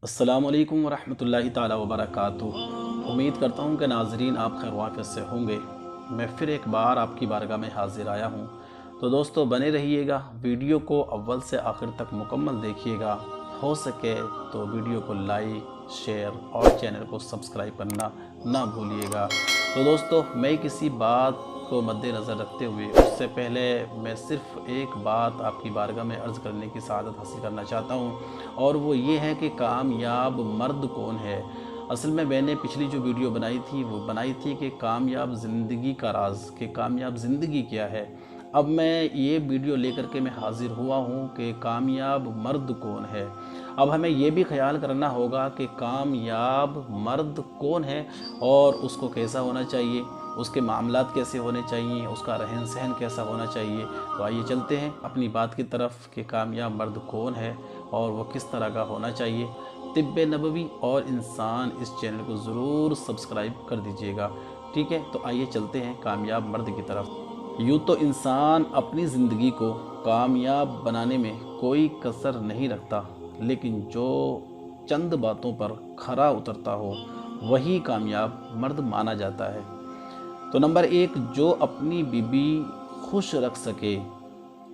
अस्सलाम वालेकुम वरहमतुल्लाहि ताला वबरकातुह। उम्मीद करता हूँ कि नाज़रीन आप खैर वाफ़ियत से होंगे। मैं फिर एक बार आपकी बारगाह में हाज़िर आया हूँ। तो दोस्तों बने रहिएगा, वीडियो को अव्वल से आखिर तक मुकम्मल देखिएगा। हो सके तो वीडियो को लाइक, शेयर और चैनल को सब्सक्राइब करना ना भूलिएगा। तो दोस्तों मैं किसी बात को मद्देनज़र रखते हुए उससे पहले मैं सिर्फ़ एक बात आपकी बारगाह में अर्ज़ करने की सआदत हासिल करना चाहता हूँ, और वो ये है कि कामयाब मर्द कौन है। असल में मैंने पिछली जो वीडियो बनाई थी वो बनाई थी कि कामयाब ज़िंदगी का राज, कि कामयाब ज़िंदगी क्या है। अब मैं ये वीडियो लेकर के मैं हाज़िर हुआ हूँ कि कामयाब मर्द कौन है। अब हमें ये भी ख्याल करना होगा कि कामयाब मर्द कौन है और उसको कैसा होना चाहिए, उसके मामलात कैसे होने चाहिए, उसका रहन सहन कैसा होना चाहिए। तो आइए चलते हैं अपनी बात की तरफ कि कामयाब मर्द कौन है और वो किस तरह का होना चाहिए। तिब्बे नबवी और इंसान इस चैनल को ज़रूर सब्सक्राइब कर दीजिएगा, ठीक है। तो आइए चलते हैं कामयाब मर्द की तरफ। यूँ तो इंसान अपनी ज़िंदगी को कामयाब बनाने में कोई कसर नहीं रखता, लेकिन जो चंद बातों पर खरा उतरता हो वही कामयाब मर्द माना जाता है। तो नंबर एक, जो अपनी बीबी खुश रख सके।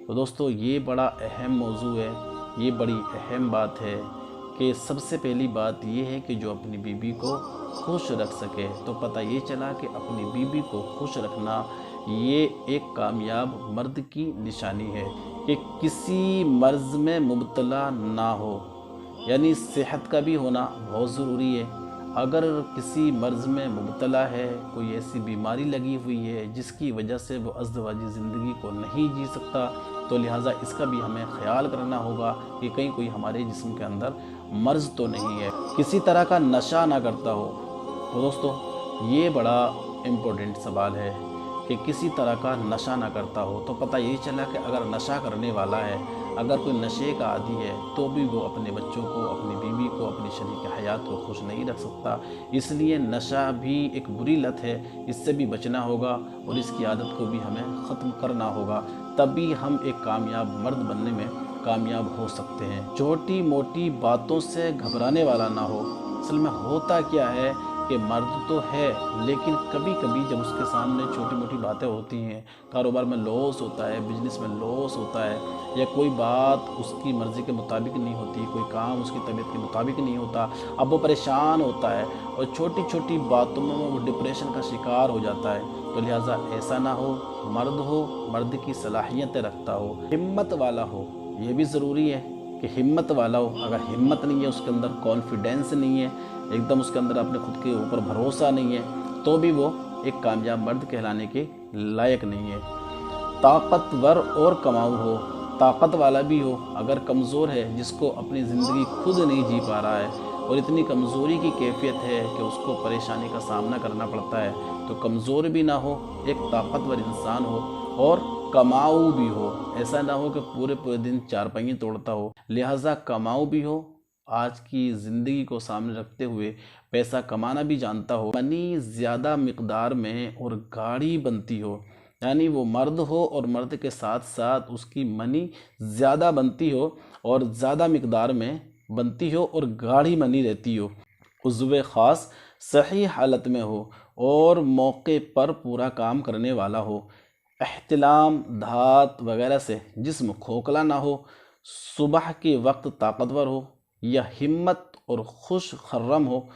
तो दोस्तों ये बड़ा अहम मौजू है, ये बड़ी अहम बात है कि सबसे पहली बात ये है कि जो अपनी बीबी को खुश रख सके। तो पता ये चला कि अपनी बीबी को खुश रखना ये एक कामयाब मर्द की निशानी है कि किसी मर्ज़ में मुब्तला ना हो, यानी सेहत का भी होना बहुत ज़रूरी है। अगर किसी मर्ज़ में मुब्तला है, कोई ऐसी बीमारी लगी हुई है जिसकी वजह से वो अज़दवाजी ज़िंदगी को नहीं जी सकता, तो लिहाजा इसका भी हमें ख्याल करना होगा कि कहीं कोई हमारे जिस्म के अंदर मर्ज़ तो नहीं है, किसी तरह का नशा ना करता हो। तो दोस्तों ये बड़ा इम्पोर्टेंट सवाल है कि किसी तरह का नशा ना करता हो। तो पता यही चला कि अगर नशा करने वाला है, अगर कोई नशे का आदी है, तो भी वो अपने बच्चों को, अपनी बीवी को, अपनी शरीक हयात को खुश नहीं रख सकता। इसलिए नशा भी एक बुरी लत है, इससे भी बचना होगा और इसकी आदत को भी हमें ख़त्म करना होगा, तभी हम एक कामयाब मर्द बनने में कामयाब हो सकते हैं। छोटी मोटी बातों से घबराने वाला ना हो। असल में होता क्या है कि मर्द तो है, लेकिन कभी कभी जब उसके सामने छोटी मोटी बातें होती हैं, कारोबार में लॉस होता है, बिजनेस में लॉस होता है, या कोई बात उसकी मर्ज़ी के मुताबिक नहीं होती, कोई काम उसकी तबीयत के मुताबिक नहीं होता, अब वो परेशान होता है और छोटी छोटी बातों में वो डिप्रेशन का शिकार हो जाता है। तो लिहाजा ऐसा ना हो, मर्द की सलाहियतें रखता हो, हिम्मत वाला हो। ये भी ज़रूरी है कि हिम्मत वाला हो। अगर हिम्मत नहीं है, उसके अंदर कॉन्फिडेंस नहीं है, एकदम उसके अंदर अपने खुद के ऊपर भरोसा नहीं है, तो भी वो एक कामयाब मर्द कहलाने के लायक नहीं है। ताकतवर और कमाऊ हो, ताकत वाला भी हो। अगर कमज़ोर है, जिसको अपनी ज़िंदगी खुद नहीं जी पा रहा है और इतनी कमज़ोरी की कैफियत है कि उसको परेशानी का सामना करना पड़ता है, तो कमज़ोर भी ना हो, एक ताकतवर इंसान हो और कमाऊ भी हो। ऐसा ना हो कि पूरे पूरे दिन चारपाई तोड़ता हो, लिहाजा कमाऊ भी हो, आज की ज़िंदगी को सामने रखते हुए पैसा कमाना भी जानता हो, मनी ज़्यादा मिक़दार में और गाढ़ी बनती हो, यानी वो मर्द हो और मर्द के साथ साथ उसकी मनी ज़्यादा बनती हो और ज़्यादा मिक़दार में बनती हो और गाढ़ी मनी रहती हो, उज़्व ख़ास सही हालत में हो और मौके पर पूरा काम करने वाला हो, एहतिलाम, धात वगैरह से जिस्म खोखला ना हो, सुबह के वक्त ताकतवर हो या हिम्मत और खुश खर्रम हो,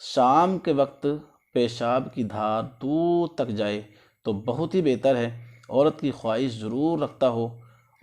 शाम के वक्त पेशाब की धार दूर तक जाए तो बहुत ही बेहतर है, औरत की ख्वाहिश ज़रूर रखता हो।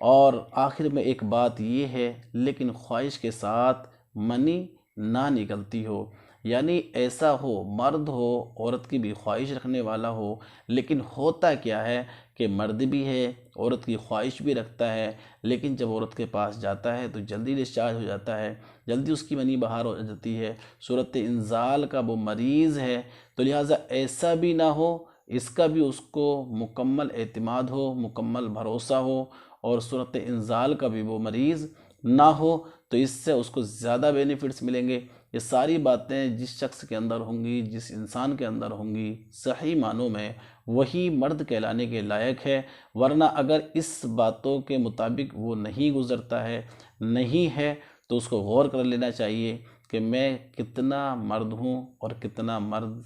और आखिर में एक बात ये है, लेकिन ख्वाहिश के साथ मनी ना निकलती हो, यानी ऐसा हो, मर्द हो, औरत की भी ख्वाहिश रखने वाला हो, लेकिन होता क्या है कि मर्द भी है, औरत की ख्वाहिश भी रखता है, लेकिन जब औरत के पास जाता है तो जल्दी डिस्चार्ज हो जाता है, जल्दी उसकी मनी बाहर हो जाती है, सूरत इंजाल का वो मरीज़ है। तो लिहाजा ऐसा भी ना हो, इसका भी उसको मुकम्मल एतमाद हो, मुकम्मल भरोसा हो और सूरत इंजाल का भी वो मरीज़ ना हो, तो इससे उसको ज़्यादा बेनिफिट्स मिलेंगे। ये सारी बातें जिस शख्स के अंदर होंगी, जिस इंसान के अंदर होंगी, सही मानों में वही मर्द कहलाने के लायक है। वरना अगर इस बातों के मुताबिक वो नहीं गुज़रता है, नहीं है, तो उसको गौर कर लेना चाहिए کہ میں کتنا مرد ہوں اور کتنا مرد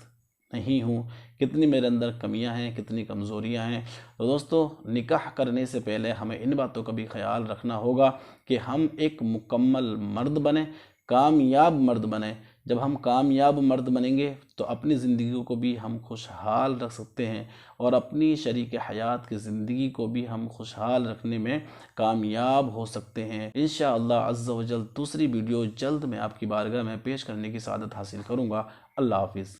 نہیں ہوں، کتنی میرے اندر کمیاں ہیں، کتنی کمزوریاں ہیں۔ تو دوستو، نکاح کرنے سے پہلے ہمیں ان باتوں کا بھی خیال رکھنا ہوگا کہ ہم ایک مکمل مرد بنیں، کامیاب مرد بنیں۔ جب ہم کامیاب مرد بنیں گے تو اپنی زندگی کو بھی ہم خوشحال رکھ سکتے ہیں، اور اپنی شریک حیات کی زندگی کو بھی ہم خوشحال رکھنے میں کامیاب ہو سکتے ہیں۔ انشاءاللہ عز و جل دوسری ویڈیو جلد میں آپ کی بارگاہ میں پیش کرنے کی سعادت حاصل کروں گا۔ اللہ حافظ۔